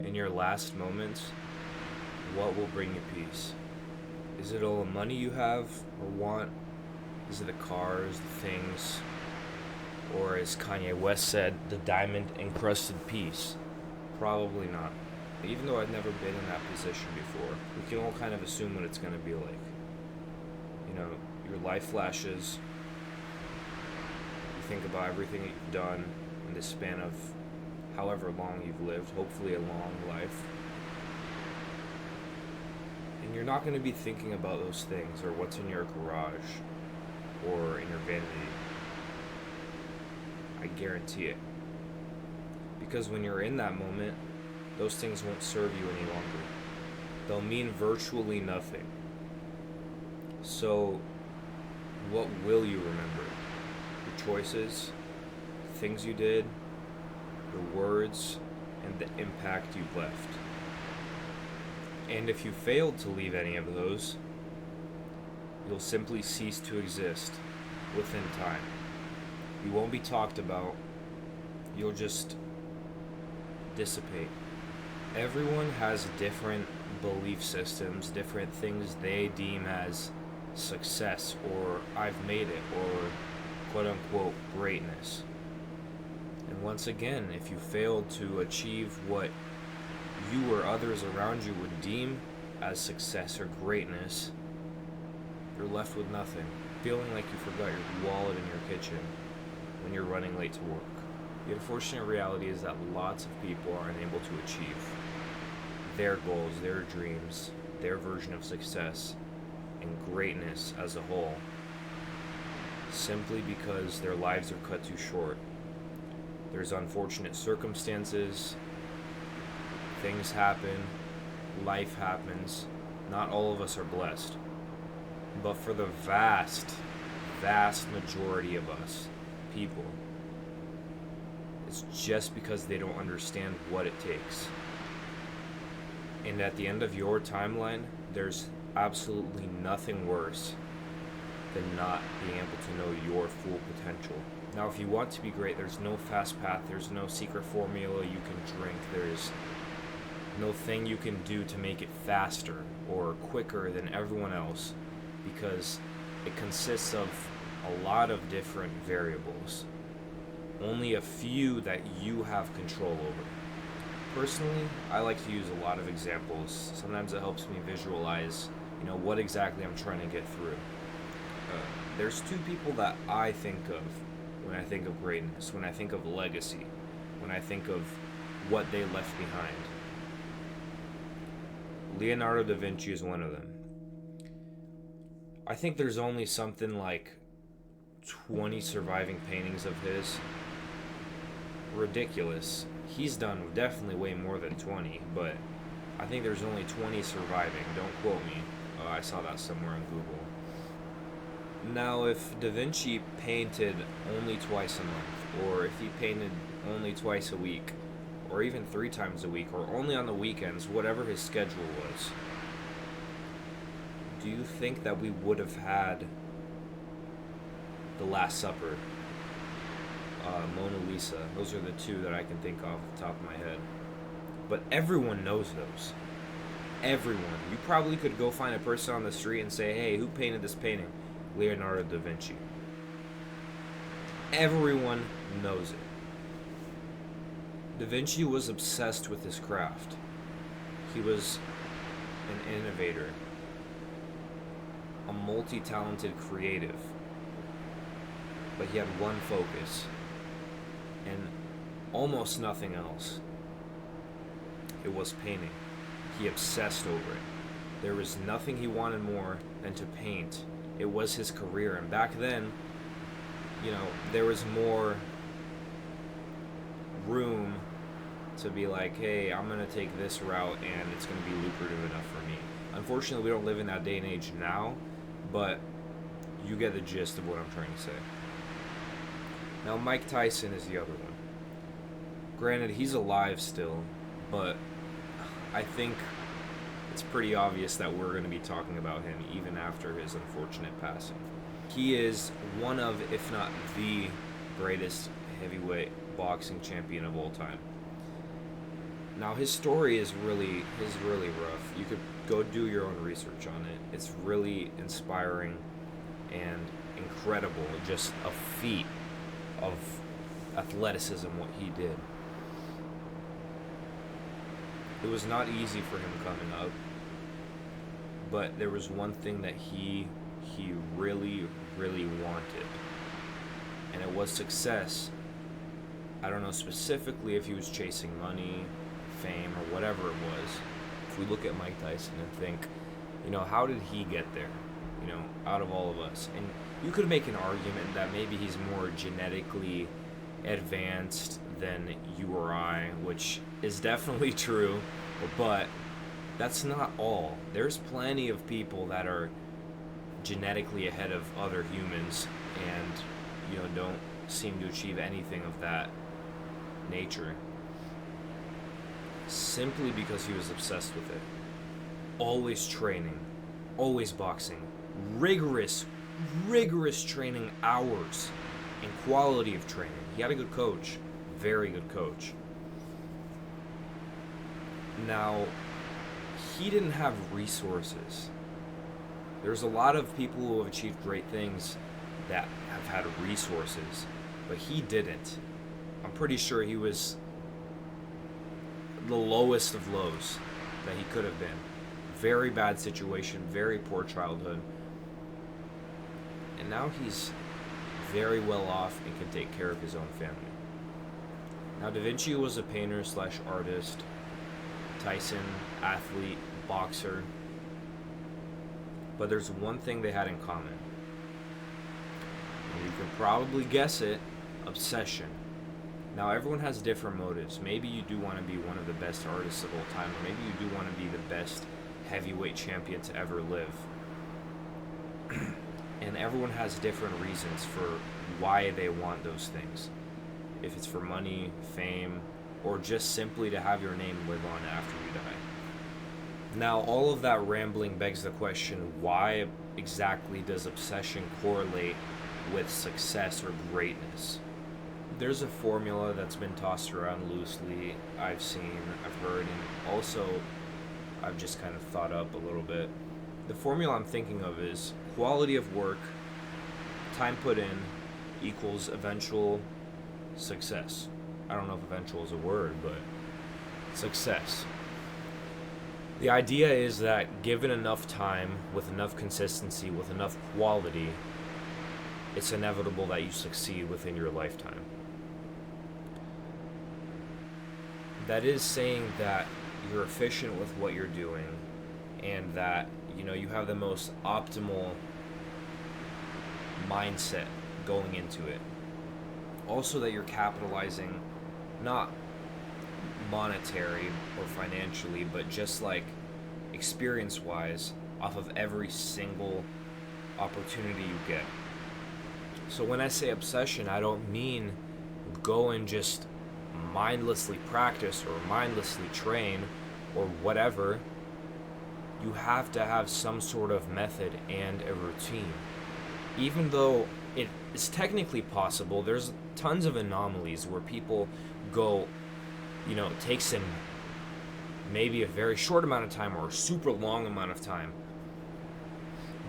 In your last moments, what will bring you peace? Is it all the money you have or want? Is it the cars, the things? Or as Kanye West said, the diamond encrusted peace? Probably not. Even though I've never been in that position before, we can all kind of assume what it's going to be like. You know, your life flashes, you think about everything that you've done in the span of however long you've lived, hopefully a long life. And you're not going to be thinking about those things or what's in your garage or in your vanity. I guarantee it. Because when you're in that moment, those things won't serve you any longer. They'll mean virtually nothing. So, what will you remember? Your choices, things you did, your words, and the impact you've left. And if you failed to leave any of those, you'll simply cease to exist within time. You won't be talked about, you'll just dissipate. Everyone has different belief systems, different things they deem as success or I've made it or quote unquote greatness. And once again, if you failed to achieve what you or others around you would deem as success or greatness, you're left with nothing, feeling like you forgot your wallet in your kitchen when you're running late to work. The unfortunate reality is that lots of people are unable to achieve their goals, their dreams, their version of success, and greatness as a whole, simply because their lives are cut too short. There's unfortunate circumstances, things happen, life happens. Not all of us are blessed. But for the vast majority of us, people, it's just because they don't understand what it takes. And at the end of your timeline, there's absolutely nothing worse than not being able to know your full potential. Now, if you want to be great, there's no fast path, there's no secret formula you can drink, there's no thing you can do to make it faster or quicker than everyone else, because it consists of a lot of different variables, only a few that you have control over. Personally, I like to use a lot of examples. Sometimes it helps me visualize, what exactly I'm trying to get through. There's two people that I think of when I think of greatness, when I think of legacy, when I think of what they left behind. Leonardo da Vinci is one of them. I think there's only something like 20 surviving paintings of his. Ridiculous. He's done definitely way more than 20, but I think there's only 20 surviving. Don't quote me. I saw that somewhere on Google. Now, if Da Vinci painted only twice a month, or if he painted only twice a week, or even 3 times a week, or only on the weekends, whatever his schedule was, do you think that we would have had The Last Supper, Mona Lisa? Those are the two that I can think of off the top of my head. But everyone knows those. Everyone. You probably could go find a person on the street and say, hey, who painted this painting? Leonardo da Vinci. Everyone knows it. Da Vinci was obsessed with his craft. He was an innovator, a multi-talented creative, but he had one focus and almost nothing else. It was painting. He obsessed over it. There was nothing he wanted more than to paint. It was his career, and back then, there was more room to be like, hey, I'm going to take this route and it's going to be lucrative enough for me. Unfortunately, we don't live in that day and age now, but you get the gist of what I'm trying to say. Now, Mike Tyson is the other one. Granted, he's alive still, but I think it's pretty obvious that we're going to be talking about him even after his unfortunate passing. He is one of, if not the greatest heavyweight boxing champion of all time. Now his story is really rough. You could go do your own research on it. It's really inspiring and incredible. Just a feat of athleticism what he did. It was not easy for him coming up, but there was one thing that he really wanted, and it was success. I don't know specifically if he was chasing money, fame, or whatever it was. If we look at Mike Tyson and think, how did he get there? Out of all of us. And you could make an argument that maybe he's more genetically advanced than you or I, which is definitely true, but that's not all. There's plenty of people that are genetically ahead of other humans and, don't seem to achieve anything of that nature, simply because he was obsessed with it. Always training, always boxing, rigorous training hours, and quality of training. He had a good coach, very good coach. Now, he didn't have resources. There's a lot of people who have achieved great things that have had resources, but he didn't. I'm pretty sure he was the lowest of lows that he could have been. Very bad situation, very poor childhood. And now he's very well off and can take care of his own family. Now, Da Vinci was a painter / artist, Tyson, athlete, boxer. But there's one thing they had in common. And you can probably guess it: obsession. Now, everyone has different motives. Maybe you do want to be one of the best artists of all time, or maybe you do want to be the best heavyweight champion to ever live. And everyone has different reasons for why they want those things. If it's for money, fame, or just simply to have your name live on after you die. Now, all of that rambling begs the question, why exactly does obsession correlate with success or greatness? There's a formula that's been tossed around loosely, I've seen, I've heard, and also I've just kind of thought up a little bit. The formula I'm thinking of is quality of work, time put in, equals eventual success. I don't know if eventual is a word, but success. The idea is that given enough time, with enough consistency, with enough quality, it's inevitable that you succeed within your lifetime. That is saying that you're efficient with what you're doing, and that you have the most optimal mindset going into it. Also, that you're capitalizing not monetary or financially, but just like experience-wise off of every single opportunity you get. So when I say obsession, I don't mean go and just mindlessly practice or mindlessly train or whatever. You have to have some sort of method and a routine. Even though it is technically possible, there's tons of anomalies where people go, it takes them maybe a very short amount of time or a super long amount of time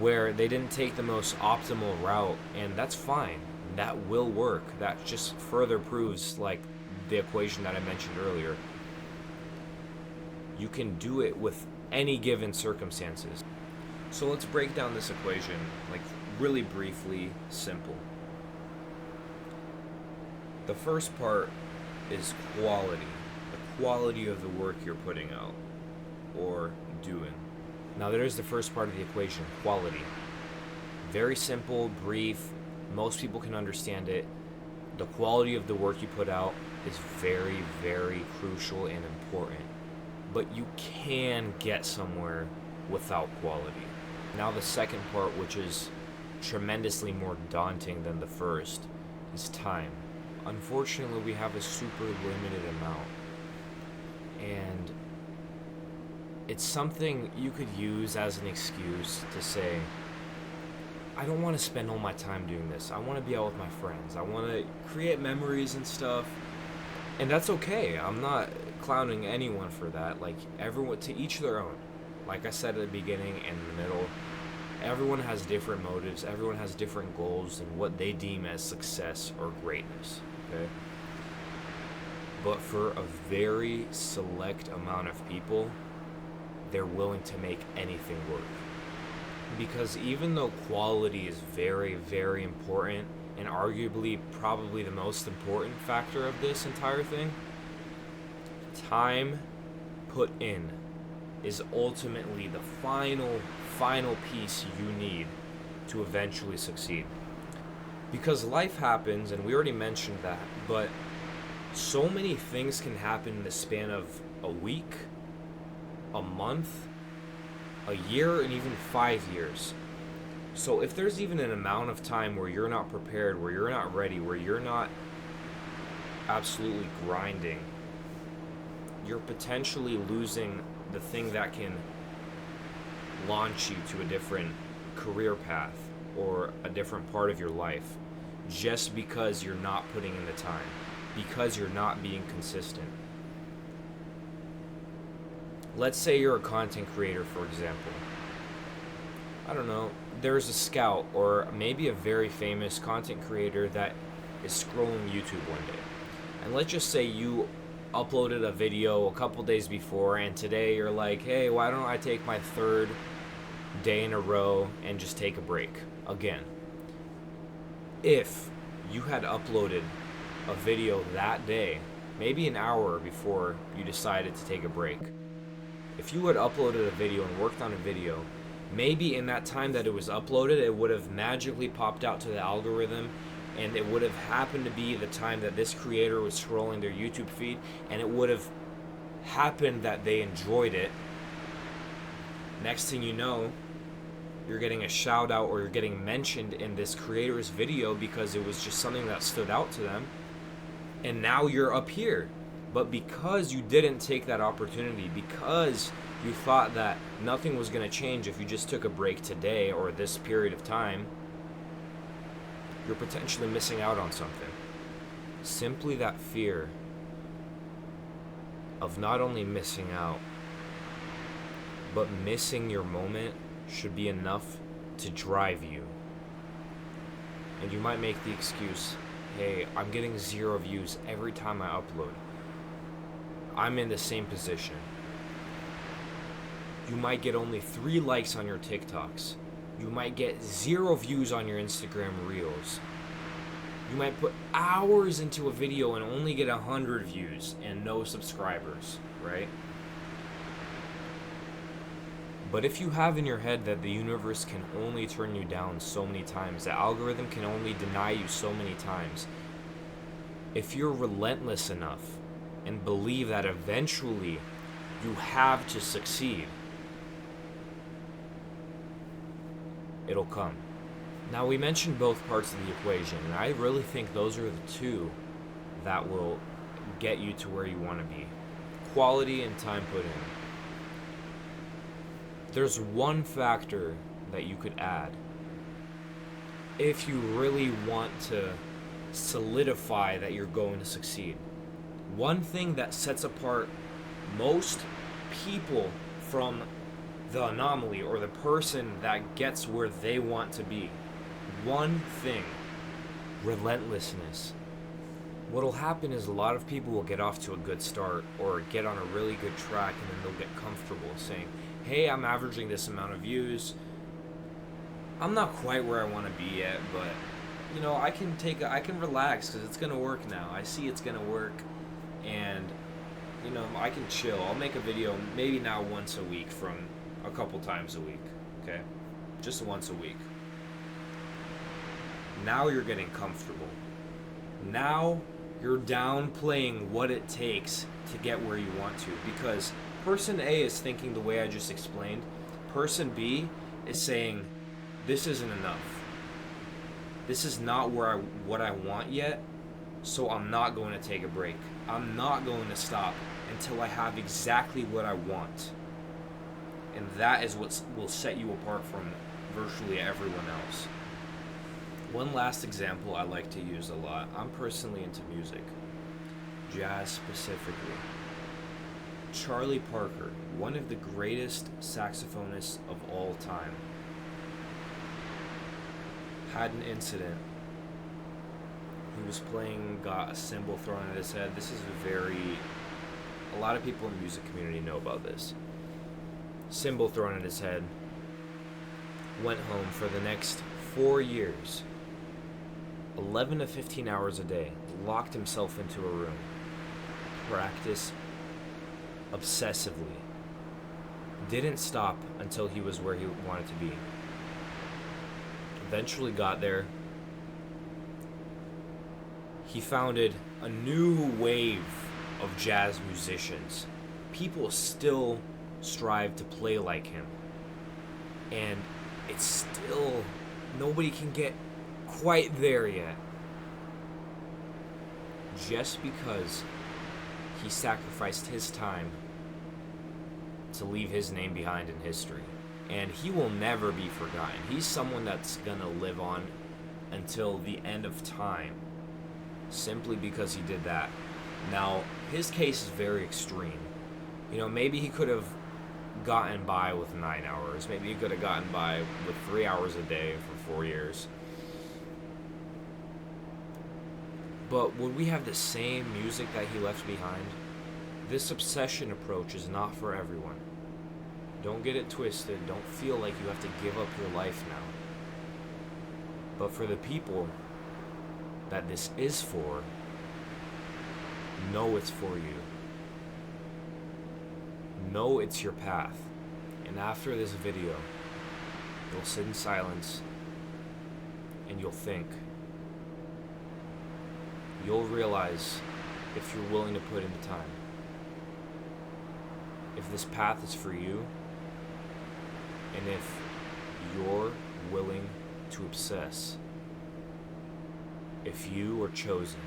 where they didn't take the most optimal route, and that's fine. That will work. That just further proves, like the equation that I mentioned earlier, you can do it with any given circumstances. So let's break down this equation, like really briefly, simple. The first part is quality. The quality of the work you're putting out or doing. Now there's the first part of the equation, quality. Very simple, brief, most people can understand it. The quality of the work you put out is very, very crucial and important. But you can get somewhere without quality. Now the second part, which is tremendously more daunting than the first, is time. Unfortunately, we have a super limited amount. And it's something you could use as an excuse to say, I don't want to spend all my time doing this. I want to be out with my friends. I want to create memories and stuff. And that's okay. I'm not clowning anyone for that. Like, everyone, to each their own. Like I said at the beginning and in the middle, everyone has different motives, everyone has different goals and what they deem as success or greatness, okay? But for a very select amount of people, they're willing to make anything work. Because even though quality is very, very important, and arguably probably the most important factor of this entire thing, time put in is ultimately the final piece you need to eventually succeed. Because life happens, and we already mentioned that, but so many things can happen in the span of a week, a month, a year, and even 5 years. So if there's even an amount of time where you're not prepared, where you're not ready, where you're not absolutely grinding, you're potentially losing the thing that can launch you to a different career path or a different part of your life, just because you're not putting in the time, because you're not being consistent. Let's say you're a content creator, for example. I don't know, there's a scout or maybe a very famous content creator that is scrolling YouTube one day. And let's just say you uploaded a video a couple days before, and today you're like, hey, why don't I take my third day in a row and just take a break again? If you had uploaded a video that day, maybe an hour before you decided to take a break, if you had uploaded a video and worked on a video, maybe in that time that it was uploaded, it would have magically popped out to the algorithm, and it would have happened to be the time that this creator was scrolling their YouTube feed, and it would have happened that they enjoyed it. Next thing you know, you're getting a shout out or you're getting mentioned in this creator's video because it was just something that stood out to them, and now you're up here. But because you didn't take that opportunity, because you thought that nothing was going to change if you just took a break today or this period of time, you're potentially missing out on something. Simply that fear of not only missing out, but missing your moment should be enough to drive you. And you might make the excuse, hey, I'm getting 0 views every time I upload. I'm in the same position. You might get only 3 likes on your TikToks. You might get 0 views on your Instagram Reels. You might put hours into a video and only get 100 views and no subscribers, right? But if you have in your head that the universe can only turn you down so many times, the algorithm can only deny you so many times, if you're relentless enough and believe that eventually you have to succeed, it'll come. Now, we mentioned both parts of the equation, and I really think those are the two that will get you to where you want to be. Quality and time put in. There's one factor that you could add if you really want to solidify that you're going to succeed. One thing that sets apart most people from the anomaly or the person that gets where they want to be. One thing: relentlessness. What'll happen is a lot of people will get off to a good start or get on a really good track, and then they'll get comfortable saying, hey, I'm averaging this amount of views. I'm not quite where I want to be yet, but you know, I can relax because it's gonna work now. I see it's gonna work, and you know, I can chill. I'll make a video maybe now once a week from a couple times a week, okay? Just once a week. Now you're getting comfortable. Now you're downplaying what it takes to get where you want to, because person A is thinking the way I just explained. Person B is saying, this isn't enough. This is not what I want yet, so I'm not going to take a break. I'm not going to stop until I have exactly what I want. And that is what will set you apart from virtually everyone else. One last example I like to use a lot. I'm personally into music, jazz specifically. Charlie Parker, one of the greatest saxophonists of all time, had an incident. He was playing, got a cymbal thrown at his head. This is a lot of people in the music community know about this. Cymbal thrown at his head. Went home for the next 4 years, 11 to 15 hours a day, locked himself into a room, practiced obsessively. Didn't stop until he was where he wanted to be. Eventually got there. He founded a new wave of jazz musicians. People still strive to play like him. And it's still, nobody can get quite there yet. Just because he sacrificed his time to leave his name behind in history. And he will never be forgotten. He's someone that's gonna live on until the end of time, simply because he did that. Now, his case is very extreme. Maybe he could have gotten by with 9 hours. Maybe he could have gotten by with 3 hours a day for 4 years. But would we have the same music that he left behind? This obsession approach is not for everyone. Don't get it twisted. Don't feel like you have to give up your life now. But for the people that this is for, know it's for you. Know it's your path. And after this video, you'll sit in silence and you'll think. You'll realize if you're willing to put in the time. If this path is for you, and if you're willing to obsess, if you are chosen.